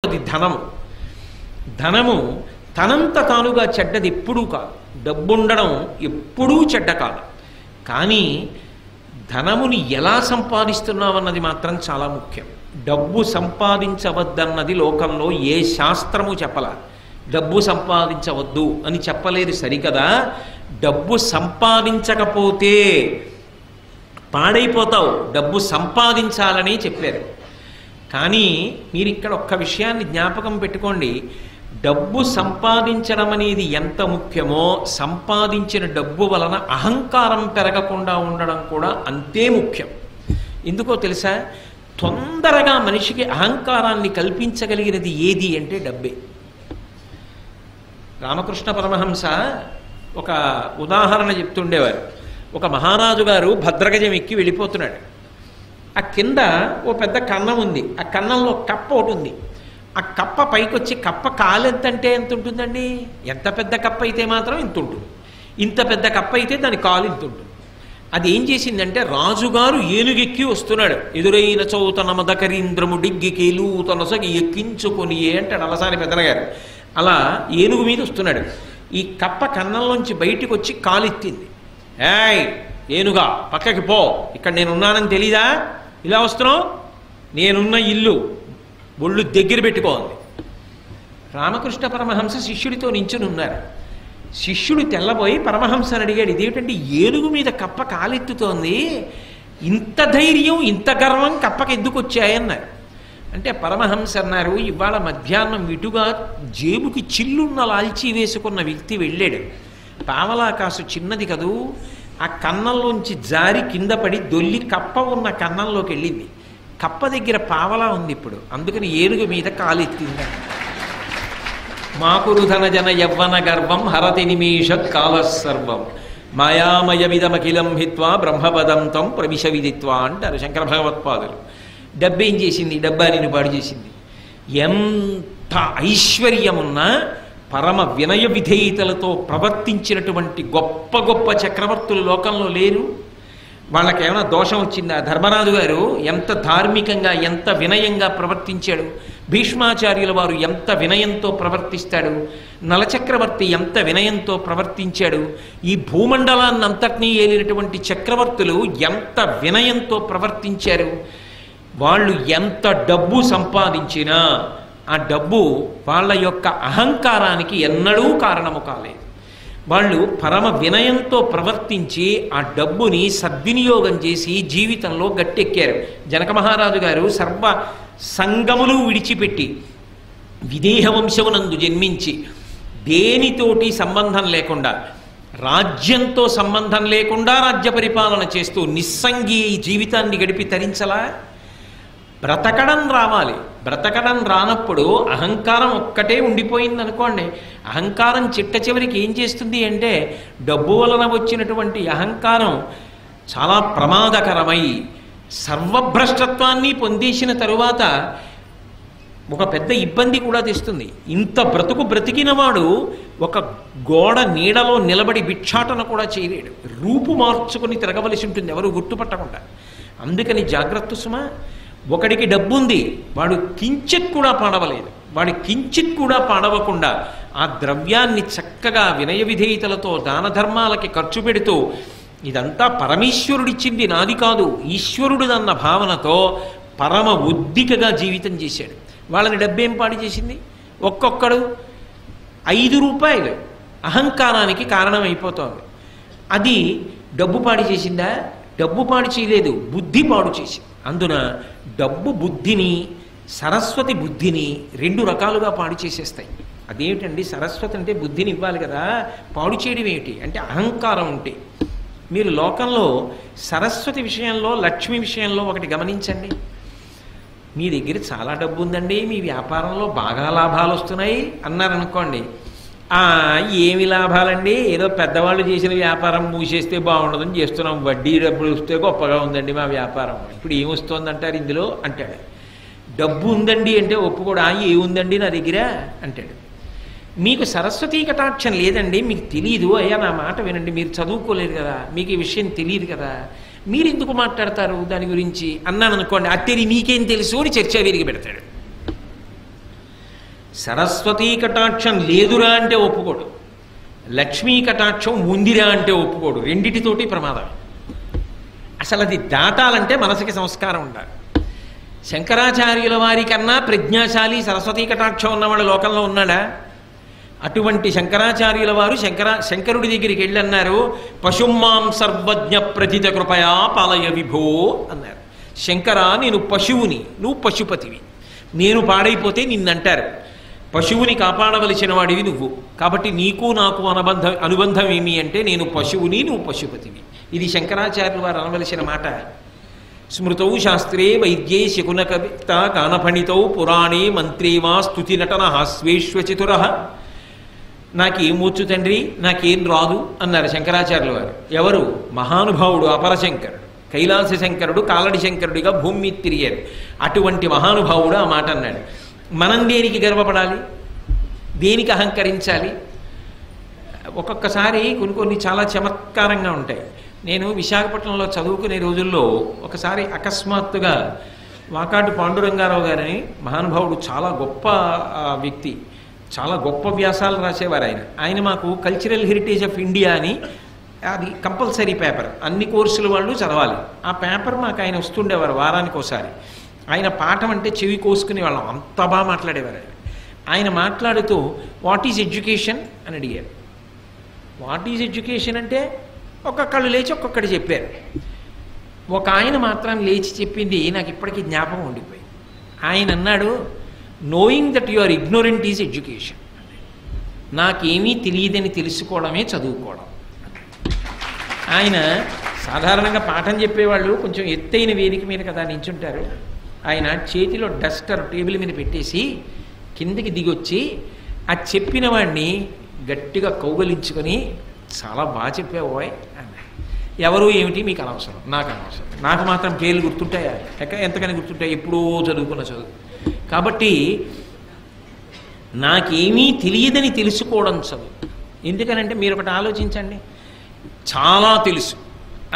అది ధనము. ధనము తనంత తానుగా చెడ్డది ఎప్పుడూ కాదు. డబ్బుండడం ఎప్పుడూ చెడ్డ కాదు. కానీ ధనముని ఎలా సంపాదిస్తున్నామన్నది మాత్రం చాలా ముఖ్యం. డబ్బు సంపాదించవద్దన్నది లోకంలో ఏ శాస్త్రము చెప్పలా. డబ్బు సంపాదించవద్దు అని చెప్పలేదు సరికదా. డబ్బు సంపాదించకపోతే పాడైపోతావు, డబ్బు సంపాదించాలని చెప్పారు. కానీ మీరు ఇక్కడ ఒక్క విషయాన్ని జ్ఞాపకం పెట్టుకోండి. డబ్బు సంపాదించడం అనేది ఎంత ముఖ్యమో సంపాదించిన డబ్బు వలన అహంకారం పెరగకుండా ఉండడం కూడా అంతే ముఖ్యం. ఎందుకో తెలుసా? తొందరగా మనిషికి అహంకారాన్ని కల్పించగలిగినది ఏది అంటే డబ్బే. రామకృష్ణ పరమహంస ఒక ఉదాహరణ చెప్తుండేవారు. ఒక మహారాజు గారు భద్రగజం ఎక్కి వెళ్ళిపోతున్నాడు. ఆ కింద ఓ పెద్ద కన్నం ఉంది. ఆ కన్నంలో కప్ప ఒకటి ఉంది. ఆ కప్ప పైకొచ్చి కప్ప కాలు ఎంతంటే ఎంత ఉంటుందండి? ఎంత పెద్ద కప్ప అయితే మాత్రం ఇంత ఉంటుంది. ఇంత పెద్ద కప్ప అయితే దాని కాలు ఇంత ఉంటుంది. అది ఏం చేసిందంటే, రాజుగారు ఏనుగెక్కి వస్తున్నాడు. ఎదురైన చౌతన మదకరీంద్రము డిగ్గికేలు తనసగి ఎక్కించుకొని అంటాడు అలసాని పెద్దనగారు. అలా ఏనుగు మీద వస్తున్నాడు. ఈ కప్ప కన్నంలోంచి బయటికి వచ్చి కాలెత్తింది. ఏయ్ ఏనుగా, పక్కకి పో, ఇక్కడ నేనున్నానని తెలీదా? ఇలా వస్తున్నావు? నేనున్న ఇల్లు ఒళ్ళు దగ్గర పెట్టుకోండి. రామకృష్ణ పరమహంస శిష్యుడితో నించుని ఉన్నారు. శిష్యుడు తెల్లబోయి పరమహంసని అడిగాడు, ఇదేమిటంటే ఏనుగు మీద కప్ప కాలెత్తుతోంది, ఇంత ధైర్యం ఇంత గర్వం కప్పకి ఎందుకు వచ్చాయన్నారు. అంటే పరమహంస అన్నారు, ఇవాళ మధ్యాహ్నం ఇటుగా జేబుకి చిల్లున్న లాల్చీ వేసుకున్న వ్యక్తి వెళ్ళాడు. పావలాకాసు చిన్నది కదూ, ఆ కన్నంలోంచి జారి కింద పడి దొల్లి కప్ప ఉన్న కన్నంలోకి వెళ్ళింది. కప్ప దగ్గర పావలా ఉంది ఇప్పుడు, అందుకని ఏనుగు మీద కాలెత్తింది. మాకురుధన జన యవ్వన గర్వం హరతి నిమేషత్ కాలసర్వం మాయామయమిదమఖిలం హిత్వా బ్రహ్మపదంతం ప్రవిశ విదిత్వా అంటారు శంకర భగవత్పాదులు. డబ్బేం చేసింది? డబ్బాని పాడు చేసింది. ఎంత ఐశ్వర్యమున్నా పరమ వినయ విధేయతలతో ప్రవర్తించినటువంటి గొప్ప గొప్ప చక్రవర్తులు లోకంలో లేరు. వాళ్ళకేమైనా దోషం వచ్చిందా? ధర్మరాజు గారు ఎంత ధార్మికంగా ఎంత వినయంగా ప్రవర్తించాడు. భీష్మాచార్యుల వారు ఎంత వినయంతో ప్రవర్తిస్తాడు. నలచక్రవర్తి ఎంత వినయంతో ప్రవర్తించాడు. ఈ భూమండలాన్ని అంతటినీ ఏలినటువంటి చక్రవర్తులు ఎంత వినయంతో ప్రవర్తించారు. వాళ్ళు ఎంత డబ్బు సంపాదించినా ఆ డబ్బు వాళ్ళ యొక్క అహంకారానికి ఎన్నడూ కారణము కాలేదు. వాళ్ళు పరమ వినయంతో ప్రవర్తించి ఆ డబ్బుని సద్వినియోగం చేసి జీవితంలో గట్టెక్కారు. జనక మహారాజు గారు సర్వ సంగములు విడిచిపెట్టి విదేహ వంశమునందు జన్మించి దేనితోటి సంబంధం లేకుండా, రాజ్యంతో సంబంధం లేకుండా రాజ్య పరిపాలన చేస్తూ నిస్సంగి జీవితాన్ని గడిపి తరించలా? బ్రతకడం రావాలి. బ్రతకడం రానప్పుడు అహంకారం ఒక్కటే ఉండిపోయింది అనుకోండి. అహంకారం చిట్ట చివరికి ఏం చేస్తుంది అంటే, డబ్బు వలన వచ్చినటువంటి అహంకారం చాలా ప్రమాదకరమై సర్వభ్రష్టత్వాన్ని పొందేసిన తరువాత ఒక పెద్ద ఇబ్బంది కూడా తెస్తుంది. ఇంత బ్రతుకు బ్రతికినవాడు ఒక గోడ నీడలో నిలబడి భిక్షాటన కూడా చేయలేడు. రూపు మార్చుకుని తిరగవలసి ఉంటుంది ఎవరు గుర్తుపట్టకుండా. అందుకని జాగ్రత్త సుమా. ఒకడికి డబ్బుంది, వాడు కించిత్ కూడా పాడవలేదు. వాడి కించిత్ కూడా పాడవకుండా ఆ ద్రవ్యాన్ని చక్కగా వినయ విధేయతలతో దాన ధర్మాలకి ఖర్చు పెడుతూ, ఇదంతా పరమేశ్వరుడిచ్చింది నాది కాదు, ఈశ్వరుడిదన్న భావనతో పరమ ఉద్దికగా జీవితం చేశాడు. వాళ్ళని డబ్బేం పాడు చేసింది? ఒక్కొక్కడు 5 రూపాయలు అహంకారానికి కారణమైపోతోంది. అది డబ్బు పాడు చేసిందా? డబ్బు పాడు చేయలేదు, బుద్ధి పాడు చేసింది. అందున డబ్బు బుద్ధిని, సరస్వతి బుద్ధిని 2 రకాలుగా పాడు చేసేస్తాయి. అదేమిటండి? సరస్వతి అంటే బుద్ధిని ఇవ్వాలి కదా, పాడు చేయడం ఏమిటి అంటే అహంకారం ఉంటే. మీరు లోకంలో సరస్వతి విషయంలో, లక్ష్మి విషయంలో ఒకటి గమనించండి. మీ దగ్గర చాలా డబ్బు ఉందండి, మీ వ్యాపారంలో బాగా లాభాలు వస్తున్నాయి అన్నారనుకోండి. ఏమి లాభాలండి, ఏదో పెద్దవాళ్ళు చేసిన వ్యాపారం మూసేస్తే బాగుండదని చేస్తున్నాం, వడ్డీ డబ్బులు వస్తే గొప్పగా ఉందండి మా వ్యాపారం, ఇప్పుడు ఏమొస్తుందంటారు ఇందులో అంటాడు. డబ్బు ఉందండి అంటే ఒప్పుకోడా, ఏముందండి నా దగ్గర అంటాడు. మీకు సరస్వతీ కటాక్షం లేదండి, మీకు తెలియదు. అయ్యా నా మాట వినండి, మీరు చదువుకోలేదు కదా, మీకు ఈ విషయం తెలియదు కదా, మీరు ఎందుకు మాట్లాడతారు దాని గురించి అన్నాను అనుకోండి. అత్తేరి నీకేం తెలుసు అని చర్చ విరిగి పెడతాడు. సరస్వతీ కటాక్షం లేదురా అంటే ఒప్పుకోడు, లక్ష్మీ కటాక్షం ఉందిరా అంటే ఒప్పుకోడు. రెండిటితోటి ప్రమాదం. అసలు అది దాటాలంటే మనసుకి సంస్కారం ఉండాలి. శంకరాచార్యుల వారి కన్నా ప్రజ్ఞాశాలి సరస్వతీ కటాక్షం ఉన్నవాడు లోకంలో ఉన్నాడా? అటువంటి శంకరాచార్యుల వారు శంకరుడి దగ్గరికి వెళ్ళి అన్నారు, పశుమాం సర్వజ్ఞ ప్రథిత కృపయా పాలయ విభో అన్నారు. శంకర, నేను పశువుని, నువ్వు పశుపతివి, నేను పాడైపోతే నిన్నంటారు. పశువుని కాపాడవలసిన వాడివి నువ్వు, కాబట్టి నీకు నాకు అనుబంధం ఏమి అంటే నేను పశువుని, నువ్వు పశుపతివి. ఇది శంకరాచార్యులు వారు అనవలసిన మాట. స్మృతౌ శాస్త్రే వైద్యే శకునకవిత గానఫణితౌ పురాణే మంత్రే వా స్తుతి నటన హాస్వేష్వచతుర. నాకేమొచ్చు తండ్రి, నాకేం రాదు అన్నారు శంకరాచార్యుల వారు. ఎవరు? మహానుభావుడు అపరశంకరుడు, కైలాస శంకరుడు కాలడి శంకరుడిగా భూమి మీద తిరిగారు. అటువంటి మహానుభావుడు ఆ మాట అన్నాడు. మనం దేనికి గర్వపడాలి, దేనికి అహంకరించాలి? ఒక్కొక్కసారి కొన్ని చాలా చమత్కారంగా ఉంటాయి. నేను విశాఖపట్నంలో చదువుకునే రోజుల్లో ఒకసారి అకస్మాత్తుగా వాకాటి పాండురంగారావు గారని మహానుభావుడు, చాలా గొప్ప వ్యక్తి, చాలా గొప్ప వ్యాసాలు రాసేవారు ఆయన మాకు కల్చరల్ హెరిటేజ్ ఆఫ్ ఇండియా అని, అది కంపల్సరీ పేపర్, అన్ని కోర్సుల వాళ్ళు చదవాలి. ఆ పేపర్ మాకు ఆయన వస్తుండేవారు వారానికి ఒకసారి. ఆయన పాఠం అంటే చెవి కోసుకునే వాళ్ళం, అంత బాగా మాట్లాడేవారు. ఆయన మాట్లాడుతూ వాట్ ఈజ్ ఎడ్యుకేషన్ అని అడిగారు. వాట్ ఈజ్ ఎడ్యుకేషన్ అంటే ఒక్కొక్కళ్ళు లేచి ఒక్కొక్కటి చెప్పారు. ఒక ఆయన మాత్రం లేచి చెప్పింది నాకు ఇప్పటికీ జ్ఞాపకం ఉండిపోయింది. ఆయన అన్నాడు, knowing that you are ignorant is education. నాకేమీ తెలియదని తెలుసుకోవడమే చదువుకోవడం. ఆయన సాధారణంగా పాఠం చెప్పేవాళ్ళు కొంచెం ఎత్తైన వేదిక మీద కదా నించుంటారు. ఆయన చేతిలో డస్టర్ టేబుల్ మీద పెట్టేసి కిందికి దిగొచ్చి ఆ చెప్పిన వాడిని గట్టిగా కౌగలించుకొని చాలా బాగా చెప్పావోయ్ అన్నాడు. ఎవరు ఏమిటి మీకు అనవసరం, నాకు అనవసరం, నాకు మాత్రం పేర్లు గుర్తుంటాయా? ఎంతకని గుర్తుంటాయి? ఎప్పుడో చదువుకున్న చదువు. కాబట్టి నాకేమీ తెలియదని తెలుసుకోవడం చదువు. ఎందుకనంటే మీరు ఒకటి ఆలోచించండి, చాలా తెలుసు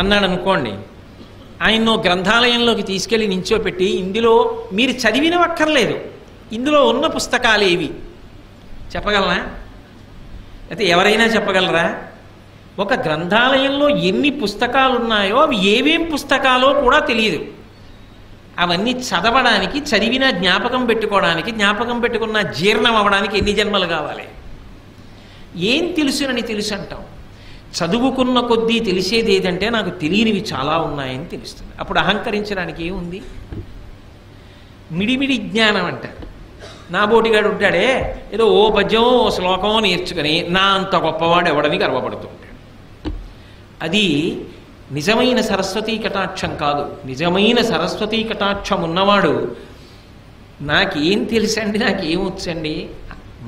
అన్నాడు అనుకోండి, ఆయన్నో గ్రంథాలయంలోకి తీసుకెళ్ళి నించోపెట్టి ఇందులో మీరు చదివినవక్కర్లేదు, ఇందులో ఉన్న పుస్తకాలు ఏవి చెప్పగలరా? అయితే ఎవరైనా చెప్పగలరా? ఒక గ్రంథాలయంలో ఎన్ని పుస్తకాలు ఉన్నాయో అవి ఏవేం పుస్తకాలో కూడా తెలియదు. అవన్నీ చదవడానికి, చదివిన జ్ఞాపకం పెట్టుకోవడానికి, జ్ఞాపకం పెట్టుకున్న జీర్ణం అవ్వడానికి ఎన్ని జన్మలు కావాలి? ఏం తెలుసునని తెలుసు అంటాం. చదువుకున్న కొద్దీ తెలిసేది ఏదంటే నాకు తెలియనివి చాలా ఉన్నాయని తెలుస్తుంది. అప్పుడు అహంకరించడానికి ఏముంది? మిడిమిడి జ్ఞానం అంటారు. నా బోటిగాడు ఉంటాడే, ఏదో ఓ పద్యం ఓ శ్లోకం నేర్చుకుని నా అంత గొప్పవాడు ఎవడని గర్వపడుతూ ఉంటాడు. అది నిజమైన సరస్వతీ కటాక్షం కాదు. నిజమైన సరస్వతీ కటాక్షం ఉన్నవాడు నాకేం తెలుసండి, నాకేమొచ్చండి,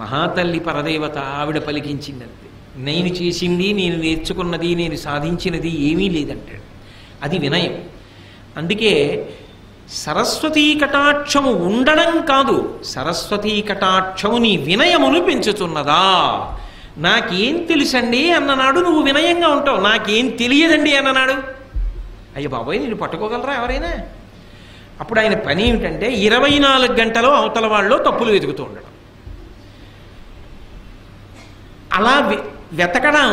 మహాతల్లి పరదేవత ఆవిడ పలికించిందంతే, నేను చేసింది, నేను నేర్చుకున్నది, నేను సాధించినది ఏమీ లేదంటాడు. అది వినయం. అందుకే సరస్వతీ కటాక్షము ఉండడం కాదు, సరస్వతీ కటాక్షము నీ వినయమును పెంచుతున్నదా. నాకేం తెలుసండి అన్ననాడు నువ్వు వినయంగా ఉంటావు. నాకేం తెలియదండి అన్ననాడు అయ్య బాబోయ్ నేను పట్టుకోగలరా ఎవరైనా? అప్పుడు ఆయన పని ఏమిటంటే 24 గంటలు అవతల వాళ్ళు తప్పులు వెతుకుతూ ఉండడం. అలా వెతకడం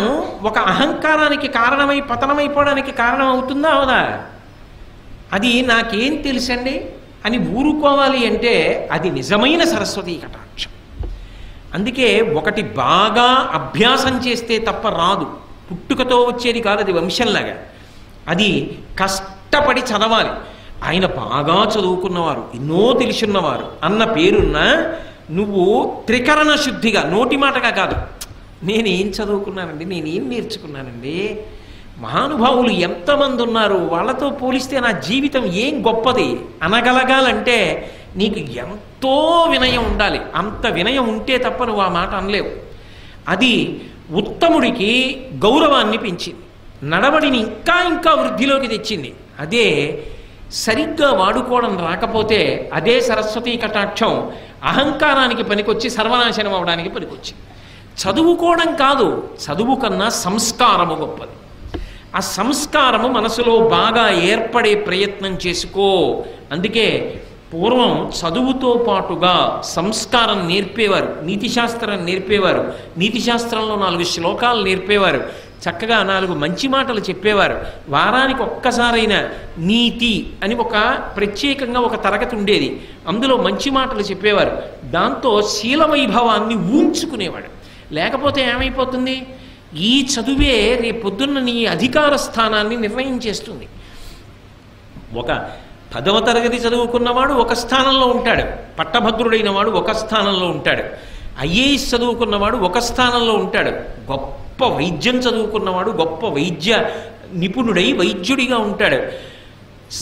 ఒక అహంకారానికి కారణమై పతనమైపోవడానికి కారణం అవుతుందా అవదా? అది నాకేం తెలుసండి అని ఊరుకోవాలి అంటే అది నిజమైన సరస్వతీ కటాక్షం. అందుకే ఒకటి బాగా అభ్యాసం చేస్తే తప్ప రాదు, పుట్టుకతో వచ్చేది కాదు, అది వంశంలాగా. అది కష్టపడి చదవాలి. ఆయన బాగా చదువుకున్నవారు, ఎన్నో తెలుసున్నవారు అన్న పేరున్న నువ్వు త్రికరణ శుద్ధిగా, నోటి మాటగా కాదు, నేనేం చదువుకున్నానండి, నేనేం నేర్చుకున్నానండి, మహానుభావులు ఎంతమంది ఉన్నారు, వాళ్ళతో పోలిస్తే నా జీవితం ఏం గొప్పది అనగలగాలంటే నీకు ఎంతో వినయం ఉండాలి. అంత వినయం ఉంటే తప్ప నువ్వు ఆ మాట అనలేవు. అది ఉత్తముడికి గౌరవాన్ని పెంచింది, నడవడిని ఇంకా ఇంకా వృద్ధిలోకి తెచ్చింది. అదే సరిగ్గా వాడుకోవడం రాకపోతే అదే సరస్వతీ కటాక్షం అహంకారానికి పనికొచ్చి సర్వనాశనం అవడానికి పనికొచ్చింది. చదువుకోవడం కాదు, చదువు కన్నా సంస్కారము గొప్పది. ఆ సంస్కారము మనసులో బాగా ఏర్పడే ప్రయత్నం చేసుకో. అందుకే పూర్వం చదువుతో పాటుగా సంస్కారం నేర్పేవారు, నీతిశాస్త్రం నేర్పేవారు, నీతిశాస్త్రంలో 4 శ్లోకాలు నేర్పేవారు, చక్కగా 4 మంచి మాటలు చెప్పేవారు. వారానికి ఒక్కసారైనా నీతి అని ఒక ప్రత్యేకంగా ఒక తరగతి ఉండేది, అందులో మంచి మాటలు చెప్పేవారు. దాంతో శీల వైభవాన్ని ఊంచుకునేవాడు. లేకపోతే ఏమైపోతుంది, ఈ చదువే రేపొద్దున్న నీ అధికార స్థానాన్ని నిర్ణయించేస్తుంది. ఒక 10వ తరగతి చదువుకున్నవాడు ఒక స్థానంలో ఉంటాడు, పట్టభద్రుడైన వాడు ఒక స్థానంలో ఉంటాడు, ఐఏఎస్ చదువుకున్నవాడు ఒక స్థానంలో ఉంటాడు, గొప్ప వైద్యం చదువుకున్నవాడు గొప్ప వైద్య నిపుణుడై వైద్యుడిగా ఉంటాడు,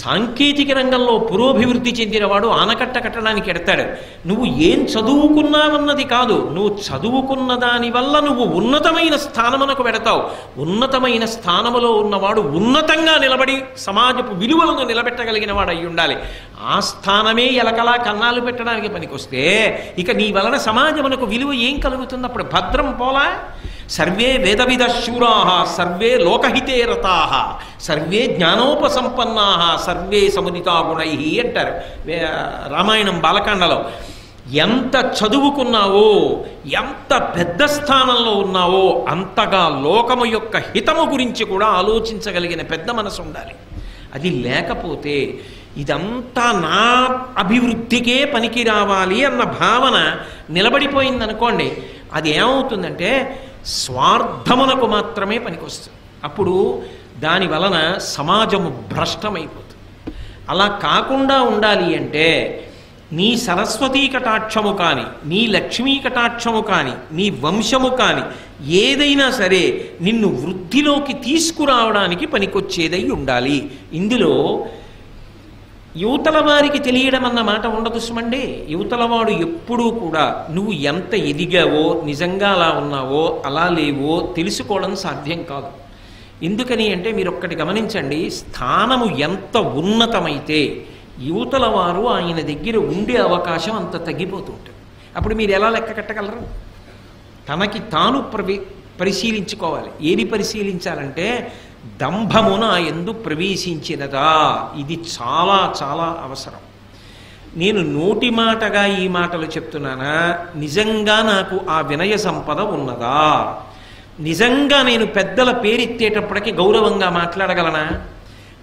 సాంకేతిక రంగంలో పురోభివృద్ధి చెందినవాడు ఆనకట్ట కట్టడానికి ఎడతాడు. నువ్వు ఏం చదువుకున్నావన్నది కాదు, నువ్వు చదువుకున్న దానివల్ల నువ్వు ఉన్నతమైన స్థానమునకు వెడతావు. ఉన్నతమైన స్థానములో ఉన్నవాడు ఉన్నతంగా నిలబడి సమాజపు విలువలను నిలబెట్టగలిగిన వాడు అయి ఉండాలి. ఆ స్థానమే ఎలకలా కన్నాలు పెట్టడానికి పనికొస్తే ఇక నీ వలన సమాజమునకు విలువ ఏం కలుగుతుంది? అప్పుడు భద్రం పోలా. సర్వే వేదవిద శూరాః సర్వే లోకహితే రతాః సర్వే జ్ఞానోపసంపన్నాః సర్వే సముదితా గుణైః అంటారు రామాయణం బాలకాండలో. ఎంత చదువుకున్నావో, ఎంత పెద్ద స్థానంలో ఉన్నావో అంతగా లోకము యొక్క హితము గురించి కూడా ఆలోచించగలిగిన పెద్ద మనసు ఉండాలి. అది లేకపోతే ఇదంతా నా అభివృద్ధికే పనికి రావాలి అన్న భావన నిలబడిపోయిందనుకోండి, అది ఏమవుతుందంటే స్వార్థమునకు మాత్రమే పనికొస్తుంది. అప్పుడు దాని వలన సమాజము భ్రష్టమైపోతుంది. అలా కాకుండా ఉండాలి అంటే నీ సరస్వతీ కటాక్షము కానీ, నీ లక్ష్మీ కటాక్షము కానీ, నీ వంశము కానీ ఏదైనా సరే నిన్ను వృద్ధిలోకి తీసుకురావడానికి పనికొచ్చేదై ఉండాలి. ఇందులో యువతల వారికి తెలియడం అన్న మాట ఉండదు సుమండి. యువతలవాడు ఎప్పుడూ కూడా నువ్వు ఎంత ఎదిగావో, నిజంగా అలా ఉన్నావో అలా లేవో తెలుసుకోవడం సాధ్యం కాదు. ఎందుకని అంటే మీరు ఒక్కటి గమనించండి, స్థానము ఎంత ఉన్నతమైతే యువతల వారు ఆయన దగ్గర ఉండే అవకాశం అంత తగ్గిపోతుంటుంది. అప్పుడు మీరు ఎలా లెక్క కట్టగలరు? తనకి తాను పరిశీలించుకోవాలి. ఏది పరిశీలించాలంటే దంభమున ఎందు ప్రవేశించినదా, ఇది చాలా చాలా అవసరం. నేను నోటి మాటగా ఈ మాటలు చెప్తున్నానా, నిజంగా నాకు ఆ వినయ సంపద ఉన్నదా? నిజంగా నేను పెద్దల పేరెత్తేటప్పటికి గౌరవంగా మాట్లాడగలనా?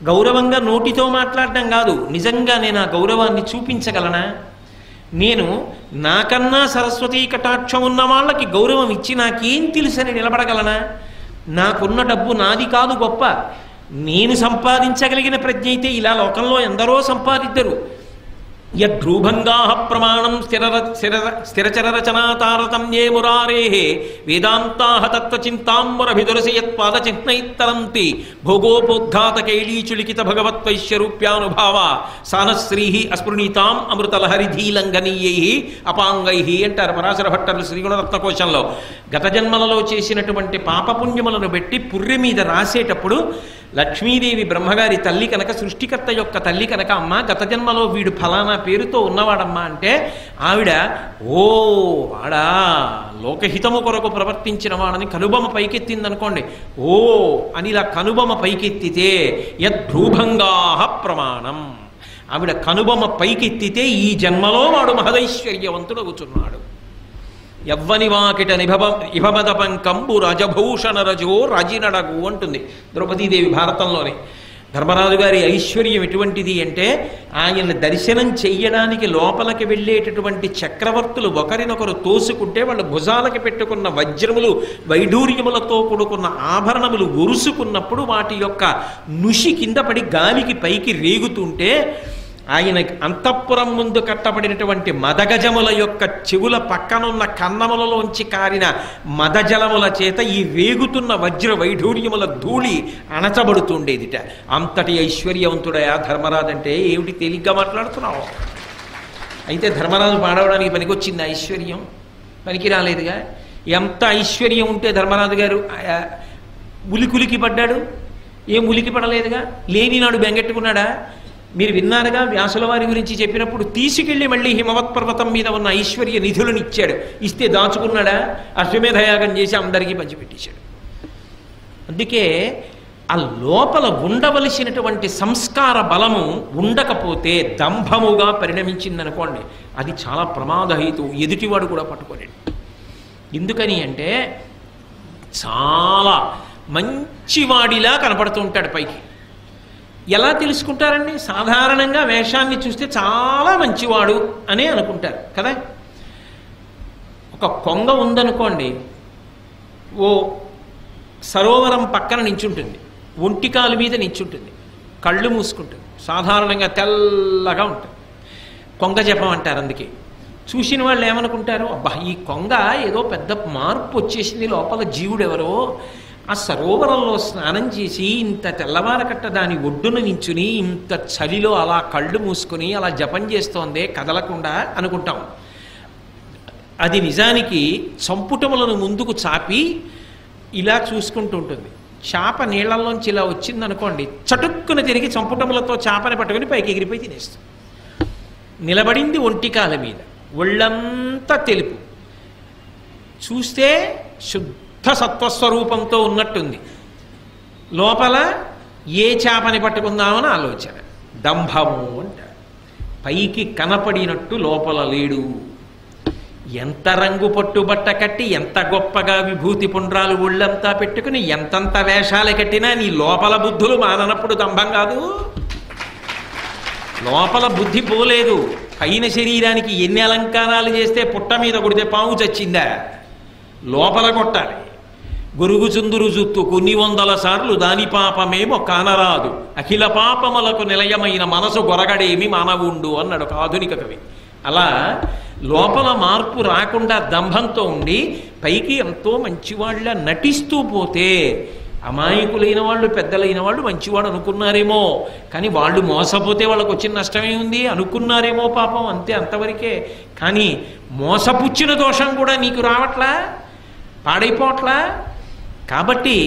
గౌరవంగా నోటితో మాట్లాడడం కాదు, నిజంగా నేను ఆ గౌరవాన్ని చూపించగలనా? నేను నాకన్నా సరస్వతీ కటాక్షం ఉన్న వాళ్ళకి గౌరవం ఇచ్చి నాకేం తెలుసని నిలబడగలనా? నాకున్న డబ్బు నాది కాదు గొప్ప, నేను సంపాదించగలిగిన ప్రజ్ఞ అయితే ఇలా లోకంలో ఎందరో సంపాదిద్దరు. యద్రూభంగా ప్రమాణం స్థిరచరరచనా తారతమ్యే మురారేః వేదాంతాః తత్వచింతాంబరభిదురసి యత్పాదచిహ్నైత్తరంతి భోగోపోద్ఘాతకైలీచులికిత భగవత్వైశ్యరూప్యానుభావ సానశ్రీః అస్పృణీతాం అమృతలహరిధీలంఘనీయైః అపాంగైః అంటారు పరాశర భట్టర్లు శ్రీగుణరత్నకోశంలో. గత జన్మలలో చేసినటువంటి పాపపుణ్యములను బట్టి పుర్రె మీద రాసేటప్పుడు లక్ష్మీదేవి బ్రహ్మగారి తల్లి కనుక, సృష్టికర్త యొక్క తల్లి కనుక, అమ్మ గత జన్మలో వీడు ఫలానా పేరుతో ఉన్నవాడమ్మా అంటే ఆవిడ ఓ వాడా లోకహితము కొరకు ప్రవర్తించిన వాడని కనుబొమ్మ పైకెత్తిందనుకోండి, ఓ అని ఇలా కనుబొమ్మ పైకెత్తితే యద్భ్రూభంగా ప్రమాణం, ఆవిడ కనుబొమ్మ పైకెత్తితే ఈ జన్మలో వాడు మహదైశ్వర్యవంతుడు అవుతున్నాడు. యవ్వని వాకిట ఇభమద పంకంబు రజభూషణ రజో రజినడగు అంటుంది ద్రౌపదీదేవి భారతంలోనే. ధర్మరాజు గారి ఐశ్వర్యం ఎటువంటిది అంటే ఆయన దర్శనం చెయ్యడానికి లోపలికి వెళ్ళేటటువంటి చక్రవర్తులు ఒకరినొకరు తోసుకుంటే వాళ్ళు భుజాలకి పెట్టుకున్న వజ్రములు వైఢూర్యములతో కూడుకున్న ఆభరణములు ఒరుసుకున్నప్పుడు వాటి యొక్క నుషి కింద పడి గాలికి పైకి రేగుతుంటే ఆయన అంతఃపురం ముందు కట్టబడినటువంటి మదగజముల యొక్క చెవుల పక్కనున్న కన్నములలోంచి కారిన మదజలముల చేత ఈ రేగుతున్న వజ్ర వైఢూర్యముల ధూళి అణచబడుతుండేదిట. అంతటి ఐశ్వర్యవంతుడయా ధర్మరాజు అంటే ఏమిటి తేలిగ్గా మాట్లాడుతున్నావు? అయితే ధర్మరాజు పాడవడానికి పనికొచ్చింది ఐశ్వర్యం? పనికి రాలేదుగా. ఎంత ఐశ్వర్యం ఉంటే ధర్మరాజు గారు ఉలికులికి పడ్డాడు? ఏం ఉలికి పడలేదుగా. లేని నాడు బెంగెట్టుకున్నాడా? మీరు విన్నారుగా వ్యాసుల వారి గురించి చెప్పినప్పుడు తీసుకెళ్ళి మళ్ళీ హిమవత్ పర్వతం మీద ఉన్న ఐశ్వర్య నిధులను ఇచ్చాడు. ఇస్తే దాచుకున్నాడా? అశ్వమేధయాగం చేసి అందరికీ పంచిపెట్టేశాడు. అందుకే ఆ లోపల ఉండవలసినటువంటి సంస్కార బలము ఉండకపోతే దంభముగా పరిణమించిందనుకోండి, అది చాలా ప్రమాదహేతు, ఎదుటివాడు కూడా పట్టుకోలేడు. ఎందుకని అంటే చాలా మంచివాడిలా కనపడుతూ ఉంటాడు పైకి. ఎలా తెలుసుకుంటారండి? సాధారణంగా వేషాన్ని చూస్తే చాలా మంచివాడు అనే అనుకుంటారు కదా. ఒక కొంగ ఉందనుకోండి, ఓ సరోవరం పక్కన నించుంటుంది, ఒంటికాలు మీద నించుంటుంది, కళ్ళు మూసుకుంటుంది, సాధారణంగా తెల్లగా ఉంటుంది. కొంగ జపం అంటారు. అందుకే చూసిన వాళ్ళు ఏమనుకుంటారు, అబ్బా ఈ కొంగ ఏదో పెద్ద మార్పు వచ్చేసింది, లోపల జీవుడెవరో ఆ సరోవరంలో స్నానం చేసి ఇంత తెల్లవారకట్ట దాని ఒడ్డున నించుని ఇంత చలిలో అలా కళ్ళు మూసుకొని అలా జపం చేస్తోందే కదలకుండా అనుకుంటాం. అది నిజానికి చంపుటములను ముందుకు చాపి ఇలా చూసుకుంటూ ఉంటుంది. చేప నీళ్లలోంచి ఇలా వచ్చిందనుకోండి, చటుక్కున తిరిగి చంపుటములతో చేపని పట్టుకుని పైకి ఎగిరిపోయి తినేస్తుంది. నిలబడింది ఒంటికాల మీద, ఒళ్ళంతా తెలుపు, చూస్తే శుద్ధ సత్వస్వరూపంతో ఉన్నట్టుంది, లోపల ఏ చేపని పట్టుకుందామని ఆలోచన. దంభము అంటారు. పైకి కనపడినట్టు లోపల లేడు. ఎంత రంగు పట్టుబట్ట కట్టి ఎంత గొప్పగా విభూతి పుండ్రాలు ఒళ్ళంతా పెట్టుకుని ఎంతంత వేషాలు కట్టినా నీ లోపల బుద్ధులు మాననప్పుడు దంభం కాదు. లోపల బుద్ధి పోలేదు. పైన శరీరానికి ఎన్ని అలంకారాలు చేస్తే పుట్ట మీద కొడితే పాము చచ్చిందా? లోపల కొట్టాలి. గొరుగు చుందురు జుత్తు కొన్ని వందల సార్లు దాని పాపమేమో కానరాదు, అఖిల పాపములకు నిలయమైన మనసు గొరగడేమి మానవుండు అన్నాడు ఒక ఆధునిక కవి. అలా లోపల మార్పు రాకుండా దంభంతో ఉండి పైకి ఎంతో మంచివాళ్ళ నటిస్తూ పోతే అమాయకులైన వాళ్ళు, పెద్దలైన వాళ్ళు మంచివాడు అనుకున్నారేమో, కానీ వాళ్ళు మోసపోతే వాళ్ళకు వచ్చిన నష్టమే ఉంది అనుకున్నారేమో పాపం, అంతే, అంతవరకే. కానీ మోసపుచ్చిన దోషం కూడా నీకు రావట్లా, పాడైపోవట్లా. కాబట్టి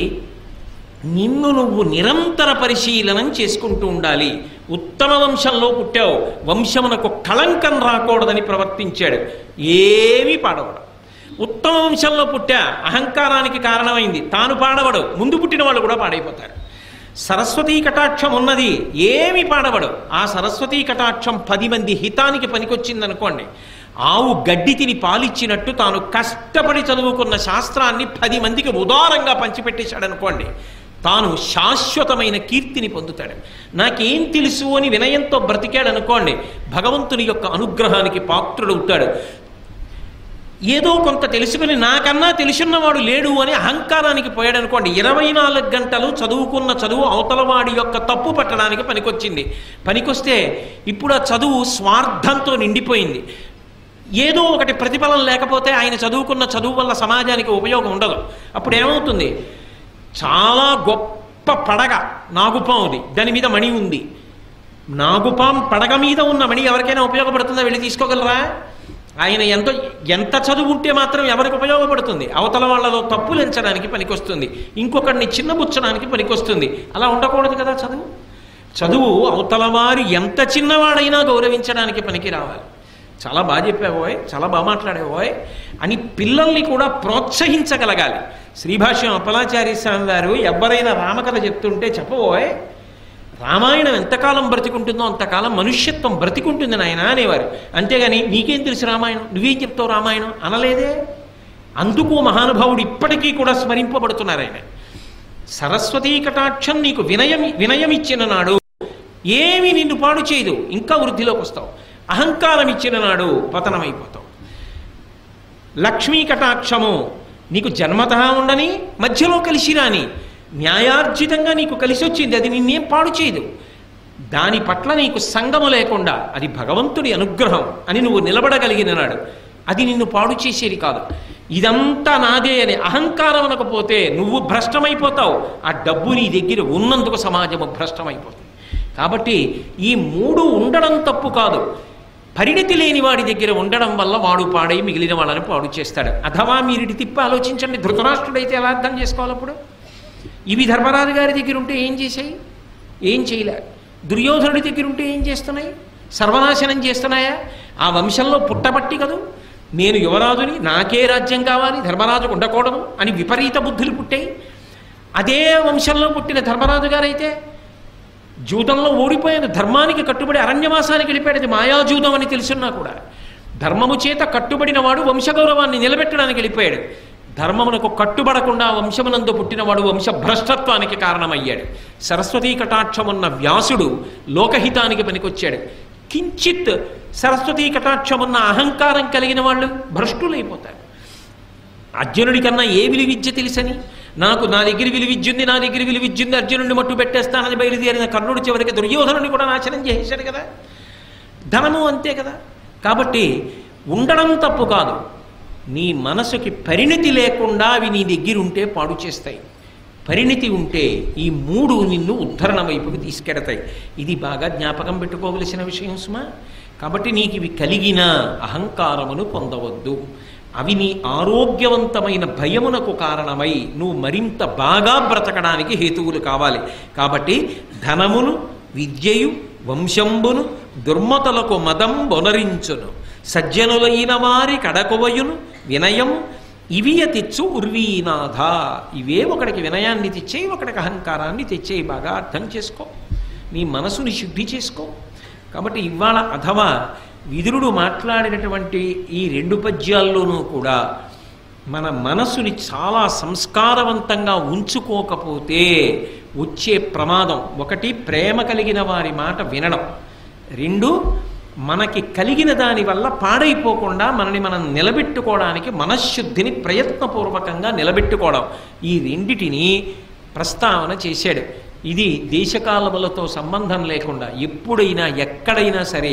నిన్ను నువ్వు నిరంతర పరిశీలనం చేసుకుంటూ ఉండాలి. ఉత్తమ వంశంలో పుట్టావు, వంశమునకు కళంకం రాకూడదని ప్రవర్తించాడు, ఏమీ పాడవడు. ఉత్తమ వంశంలో పుట్టా, అహంకారానికి కారణమైంది, తాను పాడవడు, ముందు పుట్టిన వాళ్ళు కూడా పాడైపోతారు. సరస్వతీ కటాక్షం ఉన్నది, ఏమీ పాడవడు. ఆ సరస్వతీ కటాక్షం 10 మంది హితానికి పనికొచ్చిందనుకోండి, ఆవు గడ్డి తిని పాలిచ్చినట్టు తాను కష్టపడి చదువుకున్న శాస్త్రాన్ని 10 మందికి ఉదారంగా పంచిపెట్టేశాడనుకోండి, తాను శాశ్వతమైన కీర్తిని పొందుతాడు. నాకేం తెలుసు అని వినయంతో బ్రతికాడు అనుకోండి, భగవంతుని యొక్క అనుగ్రహానికి పాత్రుడవుతాడు. ఏదో కొంత తెలుసుకుని నాకన్నా తెలుసున్నవాడు లేడు అని అహంకారానికి పోయాడు అనుకోండి, 24 గంటలు చదువుకున్న చదువు అవతలవాడి యొక్క తప్పు పట్టడానికి పనికొచ్చింది. పనికొస్తే ఇప్పుడు ఆ చదువు స్వార్థంతో నిండిపోయింది. ఏదో ఒకటి ప్రతిఫలం లేకపోతే ఆయన చదువుకున్న చదువు వల్ల సమాజానికి ఉపయోగం ఉండదు. అప్పుడు ఏమవుతుంది, చాలా గొప్ప పడగ నాగుపాముది, దాని మీద మణి ఉంది. నాగుపాం పడగ మీద ఉన్న మణి ఎవరికైనా ఉపయోగపడుతుందా? వెళ్ళి తీసుకోగలరా? ఆయన ఎంత చదువు ఉంటే మాత్రం ఎవరికి ఉపయోగపడుతుంది? అవతల వాళ్ళలో తప్పులు ఎంచడానికి పనికొస్తుంది, ఇంకొకరిని చిన్నబుచ్చడానికి పనికొస్తుంది. అలా ఉండకూడదు కదా. చదువు అవతల వారు ఎంత చిన్నవాడైనా గౌరవించడానికి పనికి రావాలి. చాలా బాగా చెప్పావోయ్, చాలా బాగా మాట్లాడేవోయ్ అని పిల్లల్ని కూడా ప్రోత్సహించగలగాలి. శ్రీభాష్యం అప్పలాచార్య స్వామి వారు ఎవరైనా రామకథ చెప్తుంటే చెప్పబోయ్, రామాయణం ఎంతకాలం బ్రతికుంటుందో అంతకాలం మనుష్యత్వం బ్రతికుంటుంది నాయన అనేవారు. అంతేగాని నీకేం తెలుసు రామాయణం, నువ్వేం చెప్తావు రామాయణం అనలేదే. అందుకు మహానుభావుడు ఇప్పటికీ కూడా స్మరింపబడుతున్నారు ఆయన. సరస్వతీ కటాక్షం నీకు వినయమిచ్చిన నాడు ఏమి నిన్ను పాడు చేయదు, ఇంకా వృద్ధిలోకి వస్తావు. అహంకారం ఇచ్చిన నాడు పతనమైపోతావు. లక్ష్మీ కటాక్షము నీకు జన్మతః ఉండని, మధ్యలో కలిసి రాని, న్యాయార్జితంగా నీకు కలిసి వచ్చింది, అది నిన్నేం పాడు చేయదు. దాని పట్ల నీకు సంగము లేకుండా అది భగవంతుడి అనుగ్రహం అని నువ్వు నిలబడగలిగిన నాడు అది నిన్ను పాడు చేసేది కాదు. ఇదంతా నాదే అని అహంకారం అనకపోతే నువ్వు భ్రష్టమైపోతావు. ఆ డబ్బు నీ దగ్గర ఉన్నందుకు సమాజము భ్రష్టమైపోతుంది. కాబట్టి ఈ 3 ఉండడం తప్పు కాదు. పరిణతి లేని వాడి దగ్గర ఉండడం వల్ల వాడు పాడై మిగిలిన వాళ్ళని పాడు చేస్తాడు. అథవా మీరిటి తిప్పి ఆలోచించండి, ధృతరాష్ట్రుడైతే ఎలా అర్థం చేసుకోవాలి? అప్పుడు ఇవి ధర్మరాజు గారి దగ్గర ఉంటే ఏం చేశాయి? ఏం చేయలే. దుర్యోధనుడి దగ్గర ఉంటే ఏం చేస్తున్నాయి? సర్వనాశనం చేస్తున్నాయా? ఆ వంశంలో పుట్టబట్టి కదూ నేను యువరాజుని, నాకే రాజ్యం కావాలి, ధర్మరాజుకు ఉండకూడదు అని విపరీత బుద్ధులు పుట్టాయి. అదే వంశంలో పుట్టిన ధర్మరాజు గారైతే జూదంలో ఓడిపోయిన ధర్మానికి కట్టుబడి అరణ్యవాసానికి వెళ్ళిపోయాడు. అది మాయాజూదం అని తెలుసున్నా కూడా ధర్మము చేత కట్టుబడిన వాడు వంశగౌరవాన్ని నిలబెట్టడానికి వెళ్ళిపోయాడు. ధర్మమునకు కట్టుబడకుండా వంశమునందు పుట్టినవాడు వంశభ్రష్టత్వానికి కారణమయ్యాడు. సరస్వతీ కటాక్షమున్న వ్యాసుడు లోకహితానికి పనికొచ్చాడు. కించిత్ సరస్వతీ కటాక్షమున్న అహంకారం కలిగిన వాళ్ళు భ్రష్టులైపోతారు. అర్జునుడి కన్నా ఏ విలువిద్య తెలుసని, నాకు నా దగ్గర విలువిద్యుంది, నా దగ్గర విలువిద్యుంది, అర్జునుడిని మట్టు పెట్టేస్తానని బయలుదేరిన కర్ణుడి చివరికి దుర్యోధనుని కూడా నాశనం చేసేశాడు కదా. ధనము అంతే కదా. కాబట్టి ఉండడం తప్పు కాదు, నీ మనసుకి పరిణితి లేకుండా అవి నీ దగ్గర ఉంటే పాడు చేస్తాయి. పరిణితి ఉంటే ఈ మూడు నిన్ను ఉద్ధరణ వైపుకి తీసుకెడతాయి. ఇది బాగా జ్ఞాపకం పెట్టుకోవలసిన విషయం సుమా. కాబట్టి నీకు ఇవి కలిగిన అహంకారమును పొందవద్దు. అవి నీ ఆరోగ్యవంతమైన భయమునకు కారణమై నువ్వు మరింత బాగా బ్రతకడానికి హేతువులు కావాలి. కాబట్టి ధనమును, విద్యయు, వంశంబును దుర్మతలకు మదం బొనరించును, సజ్జనులైన వారి కడకొవయును వినయము ఇవియ తెచ్చు ఉర్వీనాథ. ఇవే ఒకడికి వినయాన్ని తెచ్చేయి, ఒకడికి అహంకారాన్ని తెచ్చేయి. బాగా అర్థం చేసుకో, నీ మనసుని శుద్ధి చేసుకో. కాబట్టి ఇవాళ అథవా విదురుడు మాట్లాడినటువంటి ఈ 2 పద్యాల్లోనూ కూడా మన మనసుని చాలా సంస్కారవంతంగా ఉంచుకోకపోతే వచ్చే ప్రమాదం, 1 ప్రేమ కలిగిన వారి మాట వినడం, 2 మనకి కలిగిన దానివల్ల పాడైపోకుండా మనని మనం నిలబెట్టుకోవడానికి మనశ్శుద్ధిని ప్రయత్నపూర్వకంగా నిలబెట్టుకోవడం, ఈ రెండిటిని ప్రస్తావన చేశాడు. ఇది దేశకాలములతో సంబంధం లేకుండా ఎప్పుడైనా ఎక్కడైనా సరే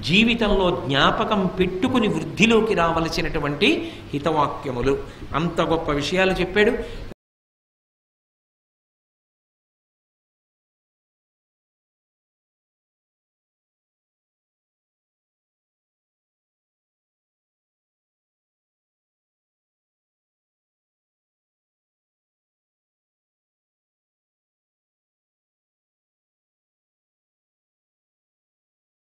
జీవితంలో జ్ఞాపకం పెట్టుకుని వృద్ధిలోకి రావలసినటువంటి హితవాక్యములు. అంత గొప్ప విషయాలు చెప్పాడు.